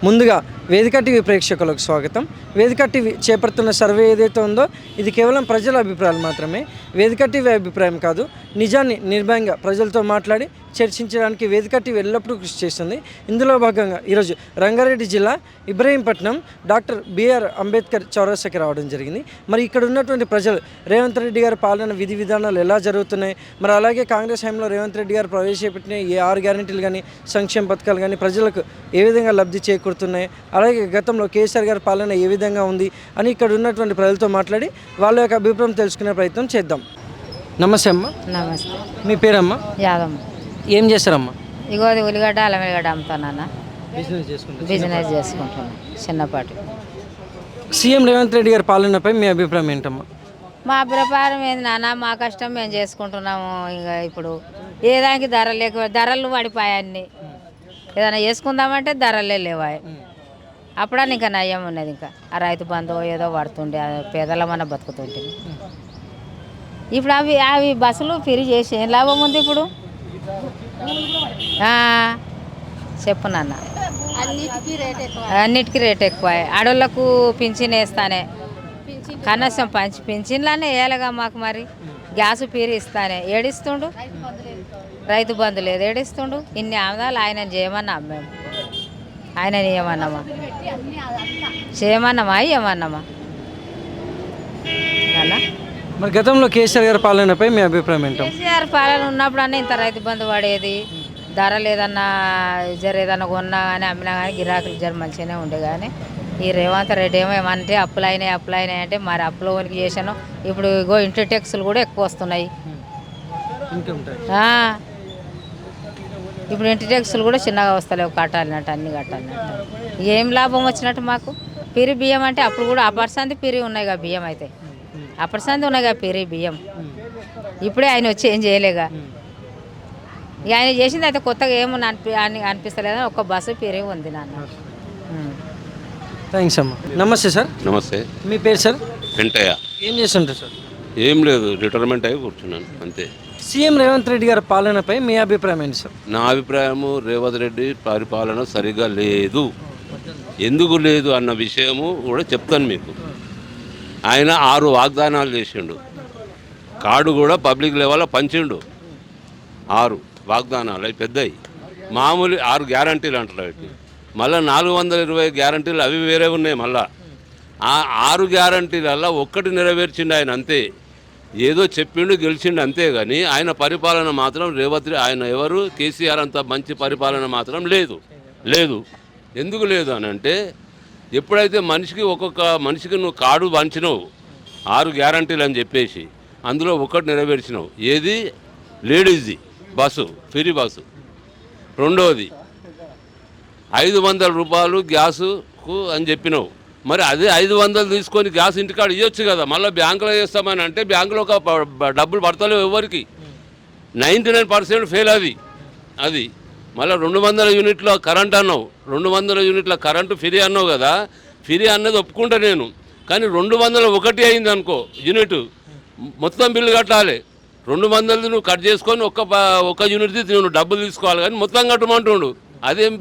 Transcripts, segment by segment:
ముందుగా వేదిక టీవీ ప్రేక్షకులకు స్వాగతం. వేదిక టీవీ చేపడుతున్న సర్వే ఏదైతే ఉందో ఇది కేవలం ప్రజల అభిప్రాయాలు మాత్రమే. వేదిక టీవీ అభిప్రాయం కాదు. నిజాన్ని నిర్భయంగా ప్రజలతో మాట్లాడి చర్చించడానికి వేదిక టీవీ ఎల్లప్పుడూ కృషి చేస్తుంది. ఇందులో భాగంగా ఈరోజు రంగారెడ్డి జిల్లా ఇబ్రహీంపట్నం డాక్టర్ బిఆర్ అంబేద్కర్ చౌరస్తాకి రావడం జరిగింది. మరి ఇక్కడ ఉన్నటువంటి ప్రజలు రేవంత్ రెడ్డి గారి పాలన విధి విధానాలు ఎలా జరుగుతున్నాయి, మరి అలాగే కాంగ్రెస్ హయాంలో రేవంత్ రెడ్డి గారు ప్రవేశపెట్టిన ఏ 6 గ్యారెంటీలు కానీ సంక్షేమ పథకాలు కానీ ప్రజలకు ఏ విధంగా లబ్ధి చేకూరుతున్నాయి, అలాగే గతంలో కేసీఆర్ గారి పాలన ఏ విధంగా ఉంది అని ఇక్కడ ఉన్నటువంటి ప్రజలతో మాట్లాడి వాళ్ళ యొక్క అభిప్రాయం తెలుసుకునే ప్రయత్నం చేద్దాం. నమస్తే అమ్మ. నమస్తే. మీ పేరమ్మ? యాదమ్మ. ఏం చేస్తారమ్మా? ఇగో అది ఉల్లిగడ్డ అల్లం వెల్లిగడ్డ అమ్ముతానన్న. బిజినెస్ చేసుకుంటున్నాను చిన్నపాటి. సీఎం రేవంత్ రెడ్డి గారి పాలనపై మీ అభిప్రాయం ఏంటమ్మా? మా అభిప్రాయం ఏంది నాన్న, మా కష్టం మేము చేసుకుంటున్నాము. ఇంకా ఇప్పుడు ఏదానికి ధరలు పడిపోయాన్ని. ఏదైనా చేసుకుందామంటే ధరలే లేవాయి. అప్పుడని ఇంకా నయ్యం ఉన్నది. ఇంకా ఆ రైతు బంధు ఏదో పడుతుండే, పేదలమన్నా బతుకుతుంటే. ఇప్పుడు అవి బస్సులు ఫ్రీ చేసి ఏం లాభం ఉంది ఇప్పుడు? చెప్పు నాన్న. అన్నిటికీ రేట్ ఎక్కువ. ఆడోళ్ళకు పింఛన్ వేస్తానే, కనీసం పింఛన్లానే వేయాలిగా మాకు. మరి గ్యాస్ ఫ్రీ ఇస్తానే ఏడిస్తుండు. రైతు బంధు లేదు ఏడిస్తుండు. ఇన్ని ఆమదాలు ఆయన చేయమన్నాం మేము. ఆయన ఏమన్నామా? చేయమన్నామా? ఏమన్నామా అన్న? మరి గతంలో కేసీఆర్ గారి పాలనపై మీ అభిప్రాయం ఏంటో? కేసీఆర్ పాలన ఉన్నప్పుడు అన్న ఇంత రైతు బంధు పడేది. ధరలు ఏదన్నా ఏదన్నా కొన్నా కానీ అమ్మినా కానీ గిరాకులు మంచిగానే ఉండే. కానీ ఈ రేవంత్ రెడ్డి ఏమంటే అప్పులైనాయి అంటే మరి అప్పులో వనికి చేశాను. ఇప్పుడు ఇగో ఇంటి ట్యాక్సులు కూడా ఎక్కువ వస్తున్నాయి. ఇప్పుడు ఇంటి ట్యాక్సులు కూడా చిన్నగా వస్తలేవు. కట్టాలినట్టు అన్నీ కట్టాలినట్టు. ఏం లాభం వచ్చినట్టు మాకు? పిరి బియ్యం అంటే అప్పుడు కూడా అపర్సంది పిరి ఉన్నాయి కదా బియ్యం. అయితే అపర్సంది ఉన్నాయి కదా పిరి బియ్యం. ఇప్పుడే ఆయన వచ్చి ఏం చేయలేగా. ఇక ఆయన చేసింది అయితే కొత్తగా ఏమో అనిపిస్తలేదని ఒక బస్సు పిరి ఉంది నాన్న. థ్యాంక్స్ అమ్మా. నమస్తే సార్. నమస్తే. మీ పేరు సార్? వెంటయ్య. ఏం చేస్తుంటారు సార్? ఏం లేదు, రిటైర్మెంట్ అయ్యి కూర్చున్నాను అంతే. సీఎం రేవంత్ రెడ్డి గారి పాలనపై మీ అభిప్రాయం ఏంటి సార్? నా అభిప్రాయము రేవంత్ రెడ్డి పరిపాలన సరిగా లేదు. ఎందుకు లేదు అన్న విషయము కూడా చెప్తాను మీకు. ఆయన 6 వాగ్దానాలు చేసిండు. కార్డు కూడా పబ్లిక్ లెవెల్లో పంచిండు. 6 వాగ్దానాలు అవి పెద్దవి. మామూలు 6 గ్యారంటీలు అంటారు వీటిని. మళ్ళీ 420 గ్యారంటీలు అవి వేరే ఉన్నాయి. మళ్ళీ ఆ 6 గ్యారంటీలల్లో ఒక్కటి నెరవేర్చిండు ఆయన అంతే. ఏదో చెప్పిండు గెలిచిండు అంతే. కానీ ఆయన పరిపాలన మాత్రం ఆయన ఎవరు కేసీఆర్ అంత మంచి పరిపాలన మాత్రం లేదు. ఎందుకు లేదు అని అంటే, ఎప్పుడైతే ఒక్కొక్క మనిషికి నువ్వు కార్డు పంచినావు 6 గ్యారంటీలు అని చెప్పేసి, అందులో ఒక్కటి నెరవేర్చినావు. ఏది? లేడీస్ది బస్సు, ఫ్రీ బస్సు. రెండోది 500 రూపాయలు గ్యాసుకు అని చెప్పినావు. మరి అదే 500 తీసుకొని గ్యాస్ ఇంటికాడ ఇవ్వచ్చు కదా. మళ్ళీ బ్యాంకులో వేస్తామని అంటే బ్యాంకులో ఒక డబ్బులు పడతలేవు ఎవరికి. 99% ఫెయిల్ అది. మళ్ళీ 200 యూనిట్ల కరెంట్ అన్నావు. 200 యూనిట్ల కరెంటు ఫ్రీ అన్నావు కదా. ఫ్రీ అన్నది ఒప్పుకుంటా నేను. కానీ 201 అయింది అనుకో యూనిట్, మొత్తం బిల్లు కట్టాలి. 200 నువ్వు కట్ చేసుకొని ఒక్క యూనిట్ది నువ్వు డబ్బులు తీసుకోవాలి. కానీ మొత్తం కట్టమంటుండు. అదేం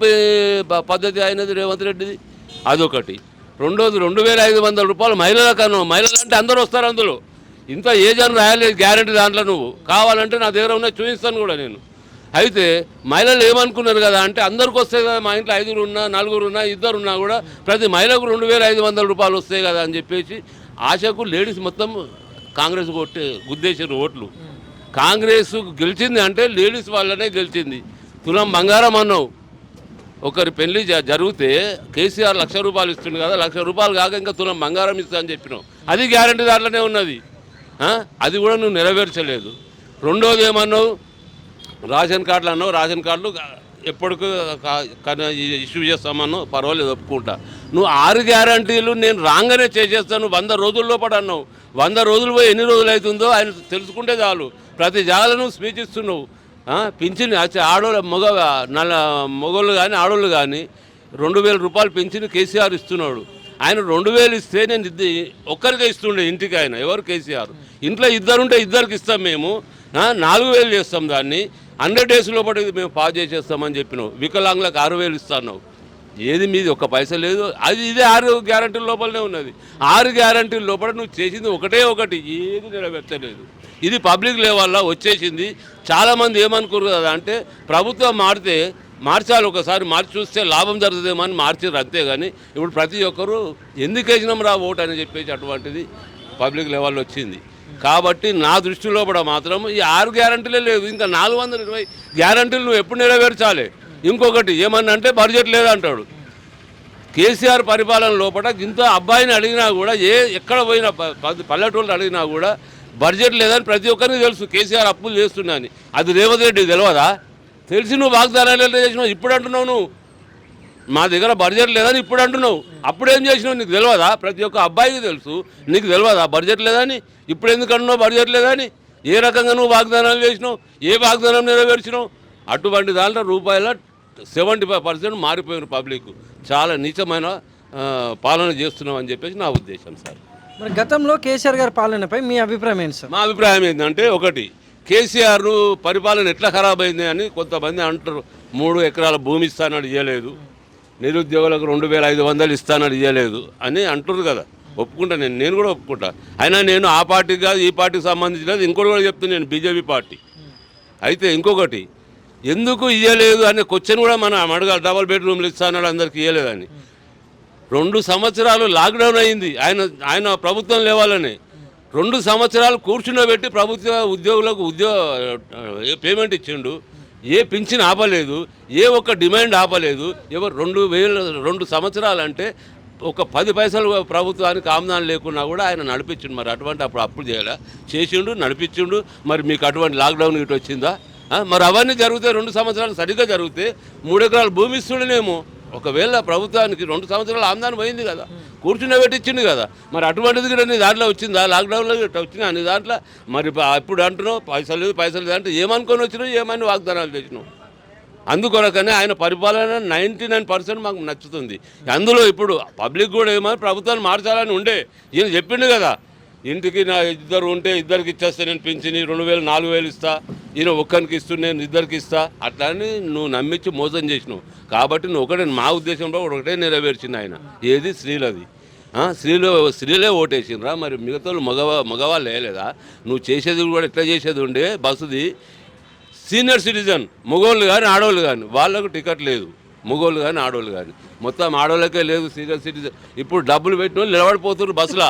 పద్ధతి అయినది రేవంత్ రెడ్డిది? అదొకటి. రెండోది 2500 రూపాయలు మహిళలకు అన్నావు. మహిళలు అంటే అందరూ వస్తారు అందులో. ఇంత ఏజ్ అని రాయలేదు గ్యారెంటీ దాంట్లో. నువ్వు కావాలంటే నా దగ్గర ఉన్న చూపిస్తాను కూడా నేను. అయితే మహిళలు ఏమనుకున్నారు కదా అంటే, అందరికి వస్తాయి కదా, మా ఇంట్లో 5 ఉన్నా 4 ఉన్నా 2 ఉన్నా కూడా ప్రతి మహిళకు 2500 రూపాయలు వస్తాయి కదా అని చెప్పేసి ఆశకు లేడీస్ మొత్తం కాంగ్రెస్ గుద్దేశారు ఓట్లు. కాంగ్రెస్ గెలిచింది అంటే లేడీస్ వాళ్ళనే గెలిచింది. తులం బంగారం అన్నావు. ఒకరి పెళ్లి జరిగితే కేసీఆర్ 1,00,000 రూపాయలు ఇస్తుంది కదా, 1,00,000 రూపాయలు కాక ఇంకా తులం బంగారం ఇస్తా అని చెప్పినావు. అది గ్యారంటీ దాంట్లోనే ఉన్నది. అది కూడా నువ్వు నెరవేర్చలేదు. రెండోది ఏమన్నావు? రేషన్ కార్డులు అన్నావు. రేషన్ కార్డులు ఎప్పటికీ ఇష్యూ చేస్తామన్నావు. పర్వాలేదు, ఒప్పుకుంటా. నువ్వు 6 గ్యారంటీలు నేను రాగానే చేసేస్తాను 100 రోజుల లోపల అన్నావు. 100 రోజులు పోయి ఎన్ని రోజులు అవుతుందో ఆయన తెలుసుకుంటే చాలు. ప్రతి జాగాలో నువ్వు స్పీచ్ ఇస్తున్నావు. పింఛన్ ఆడోళ్ళు మగోళ్ళు కానీ ఆడోళ్ళు కానీ 2000 రూపాయలు పింఛన్ కేసీఆర్ ఇస్తున్నాడు. ఆయన 2000 ఇస్తే నేను ఒక్కరికే ఇస్తుండే ఇంటికి. ఆయన ఎవరు? కేసీఆర్. ఇంట్లో 2 ఉంటే 2కి ఇస్తాం మేము. 4000 చేస్తాం దాన్ని. 100 డేస్ లోపల మేము పాస్ చేసేస్తామని చెప్పినావు. వికలాంగులకు 6000 ఇస్తున్నావు. ఏది మీది ఒక్క పైసా లేదు. అది ఇదే 6 గ్యారంటీల లోపలనే ఉన్నది. 6 గ్యారంటీల లోపల నువ్వు చేసింది ఒకటి ఏది నెరవేర్చలేదు. ఇది పబ్లిక్ లెవెల్లో వచ్చేసింది. చాలామంది ఏమనుకున్నారు కదా అంటే ప్రభుత్వం మార్చాలి, ఒకసారి మార్చి చూస్తే లాభం జరుగుతుందేమో అని మార్చారు అంతేగాని ఇప్పుడు ప్రతి ఒక్కరు ఎందుకు వేసినాం రా ఓటు అని చెప్పేసి అటువంటిది పబ్లిక్ లెవెల్లో వచ్చింది. కాబట్టి నా దృష్టిలో కూడా మాత్రం ఈ 6 గ్యారంటీలే లేదు, ఇంకా 420 గ్యారంటీలు నువ్వు ఎప్పుడు నెరవేర్చాలి. ఇంకొకటి ఏమన్నా అంటే బడ్జెట్ లేదంటాడు. కేసీఆర్ పరిపాలన లోపల ఇంత అబ్బాయిని అడిగినా కూడా ఎక్కడ పోయినా పల్లెటూళ్ళు అడిగినా కూడా బడ్జెట్ లేదని ప్రతి ఒక్కరికి తెలుసు. కేసీఆర్ అప్పులు చేస్తున్నా అని. అది రేవంత్ రెడ్డి తెలియదా? తెలిసి నువ్వు వాగ్దానాలు చేసినావు. ఇప్పుడు అంటున్నావు నువ్వు మా దగ్గర బడ్జెట్ లేదని ఇప్పుడు అంటున్నావు. అప్పుడేం చేసినావు నీకు తెలియదా? ప్రతి ఒక్క అబ్బాయికి తెలుసు. నీకు తెలియదా బడ్జెట్ లేదని? ఇప్పుడు ఎందుకు అంటున్నావు బడ్జెట్ లేదని? ఏ రకంగా నువ్వు వాగ్దానాలు చేసినావు? ఏ వాగ్దానం నెరవేర్చినావు? అటువంటి దాంట్లో రూపాయల 75% మారిపోయిన పబ్లిక్. చాలా నీచమైన పాలన చేస్తున్నాం అని చెప్పేసి నా ఉద్దేశం సార్. మరి గతంలో కేసీఆర్ గారి పాలనపై మీ అభిప్రాయం ఏంటి సార్? మా అభిప్రాయం ఏంటంటే ఒకటి, కేసీఆర్ పరిపాలన ఎట్లా ఖరాబ్ అయింది అని కొంతమంది అంటారు. 3 ఎకరాల భూమి ఇస్తానని ఇవ్వలేదు, నిరుద్యోగులకు 2500 ఇస్తానని ఇవ్వలేదు అని అంటున్నారు కదా. ఒప్పుకుంటా, నేను కూడా ఒప్పుకుంటా. అయినా నేను ఆ పార్టీకి కాదు ఈ పార్టీకి సంబంధించినది ఇంకోటి కూడా చెప్తున్నాను, నేను బీజేపీ పార్టీ. అయితే ఇంకొకటి, ఎందుకు ఇవ్వలేదు అనే క్వశ్చన్ కూడా మనం అడగాలి. డబల్ బెడ్రూమ్లు ఇస్తానని అందరికీ ఇవ్వలేదని. 2 సంవత్సరాలు లాక్డౌన్ అయింది ఆయన ప్రభుత్వం లేవాలని. 2 సంవత్సరాలు కూర్చుండబెట్టి ప్రభుత్వ ఉద్యోగులకు పేమెంట్ ఇచ్చిండు. ఏ పింఛన్ ఆపలేదు, ఏ ఒక్క డిమాండ్ ఆపలేదు. ఎవరు 2 సంవత్సరాలు అంటే ఒక 10 పైసలు ప్రభుత్వానికి ఆమ్దానం లేకున్నా కూడా ఆయన నడిపించిండు. మరి అటువంటి అప్పుడు చేయాలా? చేసిండు, నడిపించిండు. మరి మీకు అటువంటి లాక్డౌన్ ఇటు వచ్చిందా? మరి అవన్నీ జరిగితే 2 సంవత్సరాలు సరిగ్గా జరిగితే 3 ఎకరాలు భూమి ఇస్తుండేనేమో. ఒకవేళ ప్రభుత్వానికి 2 సంవత్సరాలు ఆమ్దానం పోయింది కదా, కూర్చుండబెట్టించింది కదా. మరి అటువంటిది కూడా నీ దాంట్లో వచ్చిందా? లాక్డౌన్లో వచ్చినా నీ దాంట్లో. మరి ఇప్పుడు అంటున్నావు పైసలు లేదు అంటే ఏమనుకొని వచ్చినావు, ఏమని వాగ్దానాలు చేసినావు? అందుకొరకనే ఆయన పరిపాలన 99% మాకు నచ్చుతుంది. అందులో ఇప్పుడు పబ్లిక్ కూడా ఏమని ప్రభుత్వాన్ని మార్చాలని ఉండే. ఈయన చెప్పిండు కదా, ఇంటికి నా 2 ఉంటే 2కి ఇచ్చేస్తే నేను పింఛని 2000 4000 ఇస్తా, ఈయన ఒక్కరికి ఇస్తుండే నేను 2కి ఇస్తా. అట్లా అని నువ్వు నమ్మించి మోసం చేసినావు. కాబట్టి నువ్వు మా ఉద్దేశంలో ఒకటే నెరవేర్చింది ఆయన. ఏది? స్త్రీలది. స్త్రీలే ఓటేసిండ్రా. మరి మిగతా మగవాళ్ళు వేయలేదా? నువ్వు చేసేది కూడా ఎట్లా చేసేది ఉండే, బస్సుది సీనియర్ సిటిజన్ మగవాళ్ళు కానీ ఆడవాళ్ళు కానీ వాళ్ళకు టికెట్ లేదు. మగవాళ్ళు కానీ ఆడవాళ్ళు కానీ మొత్తం ఆడవాళ్ళకే లేదు సీనియర్ సిటిజన్. ఇప్పుడు డబ్బులు పెట్టిన వాళ్ళు నిలబడిపోతున్నారు బస్సులో.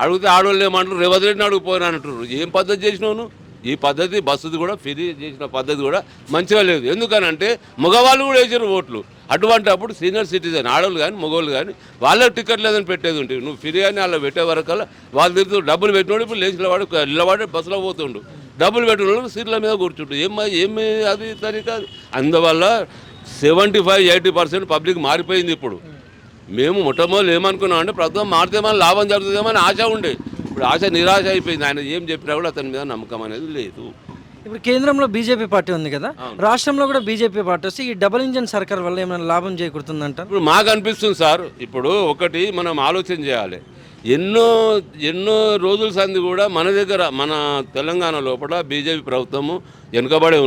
అడిగితే ఆడవాళ్ళు ఏమంటారు, రేవంత్ రెడ్డిని అడిగిపోయినా అంటారు. ఏం పద్ధతి చేసినావు? ఈ పద్ధతి బస్సుది కూడా ఫ్రీ చేసిన పద్ధతి కూడా మంచిగా లేదు. ఎందుకనంటే మగవాళ్ళు కూడా వేసారు ఓట్లు. అటువంటి అప్పుడు సీనియర్ సిటిజన్ ఆడవాళ్ళు కానీ మగవాళ్ళు కానీ వాళ్ళకి టికెట్ లేదని పెట్టేది ఉంటుంది. నువ్వు ఫ్రీ అని అలా పెట్టే వరకల్లా వాళ్ళు తిరుగుతూ డబ్బులు పెట్టినోడు ఇప్పుడు నిలబడి బస్సులో పోతుండు. డబ్బులు పెట్టిన సీట్ల మీద కూర్చుంటు. ఏమి అది సరికా. అందువల్ల 75-80% పబ్లిక్ మారిపోయింది. ఇప్పుడు మేము మొట్టమొదటి ఏమనుకున్నాం అంటే ప్రభుత్వం మారితేమని లాభం జరుగుతుందేమో అని ఆశ ఉండే. ఇప్పుడు ఆశ నిరాశ అయిపోయింది. ఆయన ఏం చెప్పినా కూడా అతని మీద నమ్మకం అనేది లేదు. ఇప్పుడు కేంద్రంలో బీజేపీ పార్టీ ఉంది కదా, రాష్ట్రంలో కూడా బీజేపీ పార్టీ వస్తే ఈ డబుల్ ఇంజన్ సర్కార్ వల్ల ఏమైనా లాభం చేకూరుతుందంట? ఇప్పుడు మాకు అనిపిస్తుంది సార్, ఇప్పుడు ఒకటి మనం ఆలోచన చేయాలి. ఎన్నో రోజుల సంది కూడా మన దగ్గర మన తెలంగాణ లోపల బీజేపీ ప్రభుత్వము వెనుకబడే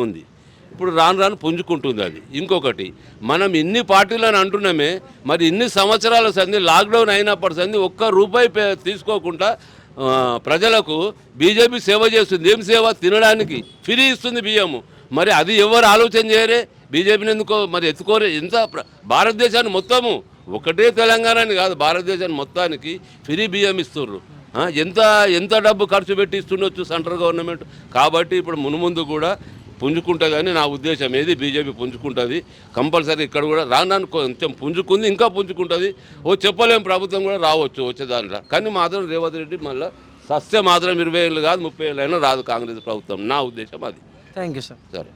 ఉంది. ఇప్పుడు రాను పుంజుకుంటుంది అది. ఇంకొకటి, మనం ఇన్ని పార్టీలను అంటున్నామే, మరి ఇన్ని సంవత్సరాల సంది లాక్డౌన్ అయినప్పటి సంది ₹1 తీసుకోకుండా ప్రజలకు బీజేపీ సేవ చేస్తుంది. ఏం సేవ? తినడానికి ఫ్రీ ఇస్తుంది బియ్యము. మరి అది ఎవరు ఆలోచన చేయరే? బీజేపీని ఎందుకో మరి ఎత్తుకోరే? ఎంత భారతదేశాన్ని మొత్తము, ఒకటే తెలంగాణని కాదు భారతదేశాన్ని మొత్తానికి ఫ్రీ బియ్యం ఇస్తున్నారు. ఎంత డబ్బు ఖర్చు పెట్టి ఇస్తుండొచ్చు సెంట్రల్ గవర్నమెంట్. కాబట్టి ఇప్పుడు మునుముందు కూడా పుంజుకుంటుందని నా ఉద్దేశం. ఏది? బీజేపీ పుంజుకుంటుంది కంపల్సరీ. ఇక్కడ కూడా రాను కొంచెం పుంజుకుంది, ఇంకా పుంజుకుంటుంది. చెప్పలేం, ప్రభుత్వం కూడా రావచ్చు వచ్చే దాంట్లో. కానీ మాత్రం రేవంత్ రెడ్డి మళ్ళీ సస్య మాత్రం 20 ఏళ్ళు కాదు 30 ఏళ్ళు అయినా రాదు కాంగ్రెస్ ప్రభుత్వం. నా ఉద్దేశం అది. Thank you sir. సరే.